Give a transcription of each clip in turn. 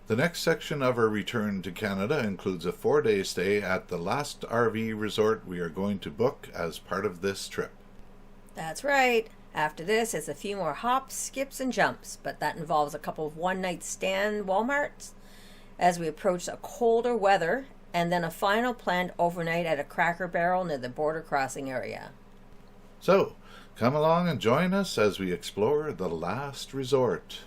The next section of our return to Canada includes a 4-day stay at the last RV resort we are going to book as part of this trip. That's right. After this, it's a few more hops, skips, and jumps, but that involves a couple of one-night stand Walmarts as we approach a colder weather, and then a final planned overnight at a Cracker Barrel near the border crossing area. So, come along and join us as we explore the last resort.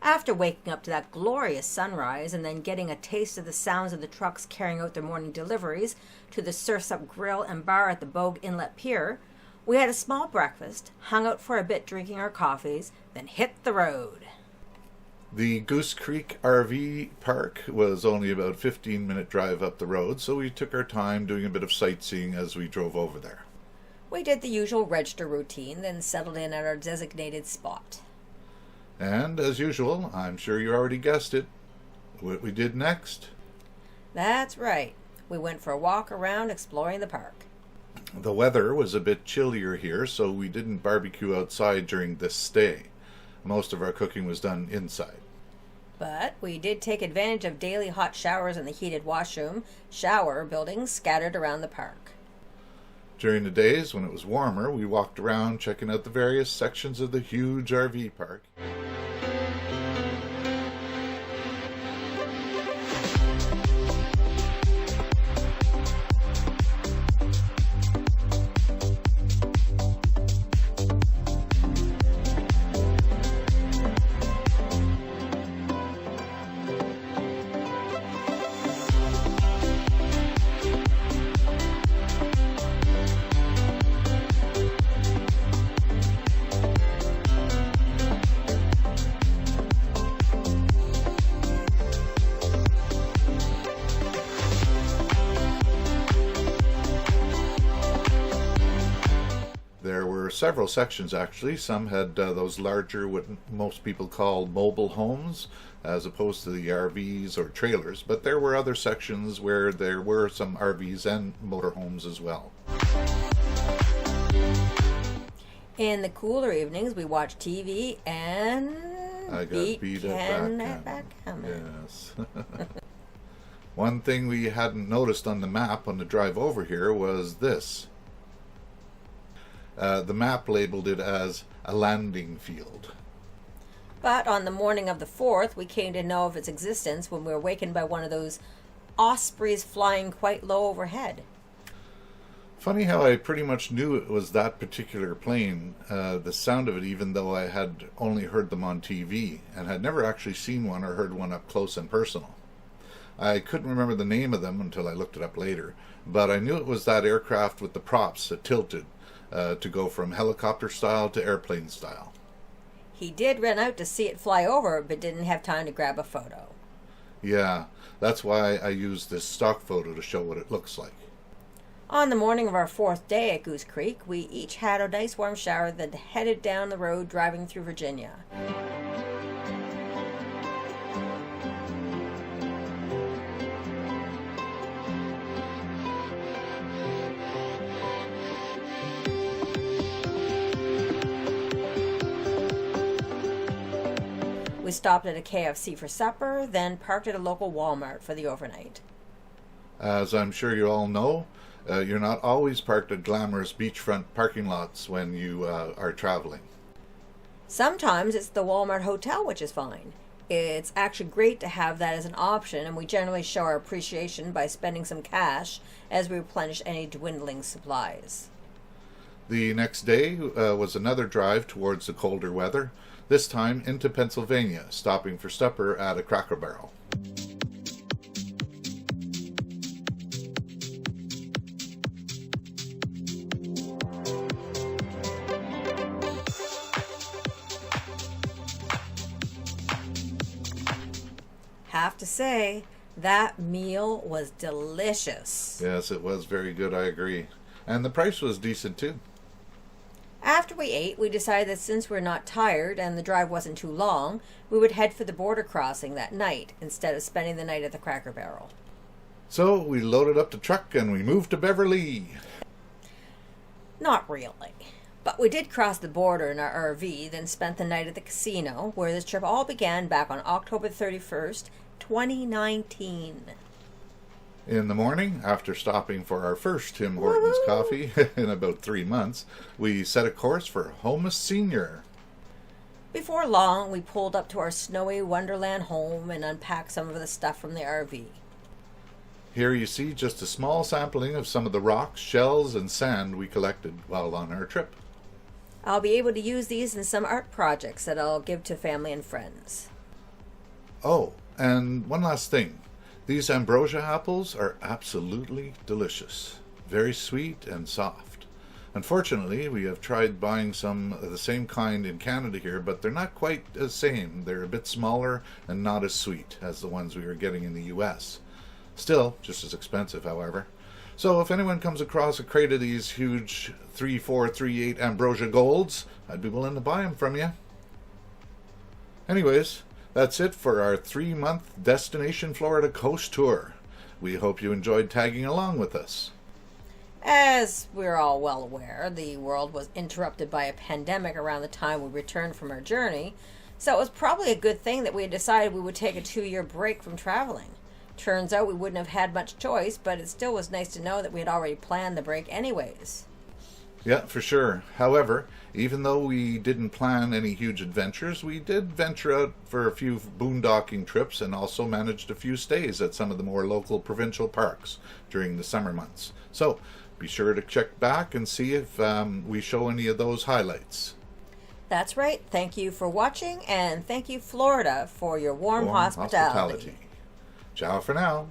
After waking up to that glorious sunrise and then getting a taste of the sounds of the trucks carrying out their morning deliveries to the Surf's Up Grill and Bar at the Bogue Inlet Pier, we had a small breakfast, hung out for a bit drinking our coffees, then hit the road. The Goose Creek RV Park was only about a 15-minute drive up the road, so we took our time doing a bit of sightseeing as we drove over there. We did the usual register routine, then settled in at our designated spot. And, as usual, I'm sure you already guessed it, what we did next. That's right. We went for a walk around exploring the park. The weather was a bit chillier here, so we didn't barbecue outside during this stay. Most of our cooking was done inside. But we did take advantage of daily hot showers in the heated washroom, shower buildings scattered around the park. During the days when it was warmer, we walked around checking out the various sections of the huge RV park. There were several sections actually. Some had those larger, what most people call mobile homes, as opposed to the RVs or trailers. But there were other sections where there were some RVs and motorhomes as well. In the cooler evenings, we watched TV and I got beat at backgammon. Yes. One thing we hadn't noticed on the map on the drive over here was this. The map labeled it as a landing field. But on the morning of the 4th, we came to know of its existence when we were wakened by one of those ospreys flying quite low overhead. Funny how I pretty much knew it was that particular plane, the sound of it, even though I had only heard them on TV and had never actually seen one or heard one up close and personal. I couldn't remember the name of them until I looked it up later, but I knew it was that aircraft with the props that tilted to go from helicopter style to airplane style. He did run out to see it fly over, but didn't have time to grab a photo. Yeah, that's why I used this stock photo to show what it looks like. On the morning of our 4th day at Goose Creek, we each had a nice warm shower, then headed down the road driving through Virginia. We stopped at a KFC for supper, then parked at a local Walmart for the overnight. As I'm sure you all know, you're not always parked at glamorous beachfront parking lots when you are traveling. Sometimes it's the Walmart hotel, which is fine. It's actually great to have that as an option, and we generally show our appreciation by spending some cash as we replenish any dwindling supplies. The next day was another drive towards the colder weather, this time into Pennsylvania, stopping for supper at a Cracker Barrel. have to say, that meal was delicious. Yes, it was very good, I agree. And the price was decent too. After we ate, we decided that since we're not tired and the drive wasn't too long, we would head for the border crossing that night instead of spending the night at the Cracker Barrel. So we loaded up the truck and we moved to Beverly. Not really. But we did cross the border in our RV, then spent the night at the casino, where this trip all began back on October 31st, 2019. In the morning, after stopping for our first Tim Hortons coffee in about 3 months, we set a course for Homus Senior. Before long, we pulled up to our snowy Wonderland home and unpacked some of the stuff from the RV. Here you see just a small sampling of some of the rocks, shells, and sand we collected while on our trip. I'll be able to use these in some art projects that I'll give to family and friends. Oh, and one last thing. These ambrosia apples are absolutely delicious. Very sweet and soft. Unfortunately, we have tried buying some of the same kind in Canada here, but they're not quite the same. They're a bit smaller and not as sweet as the ones we were getting in the US. Still, just as expensive, however. So if anyone comes across a crate of these huge 3438 Ambrosia Golds, I'd be willing to buy them from you. Anyways, that's it for our 3-month Destination Florida Coast Tour. We hope you enjoyed tagging along with us. As we're all well aware, the world was interrupted by a pandemic around the time we returned from our journey, so it was probably a good thing that we had decided we would take a 2-year break from traveling. Turns out we wouldn't have had much choice, but it still was nice to know that we had already planned the break anyways. Yeah, for sure. However, even though we didn't plan any huge adventures, we did venture out for a few boondocking trips and also managed a few stays at some of the more local provincial parks during the summer months. So be sure to check back and see if we show any of those highlights. That's right. Thank you for watching, and thank you, Florida, for your warm hospitality. Ciao for now.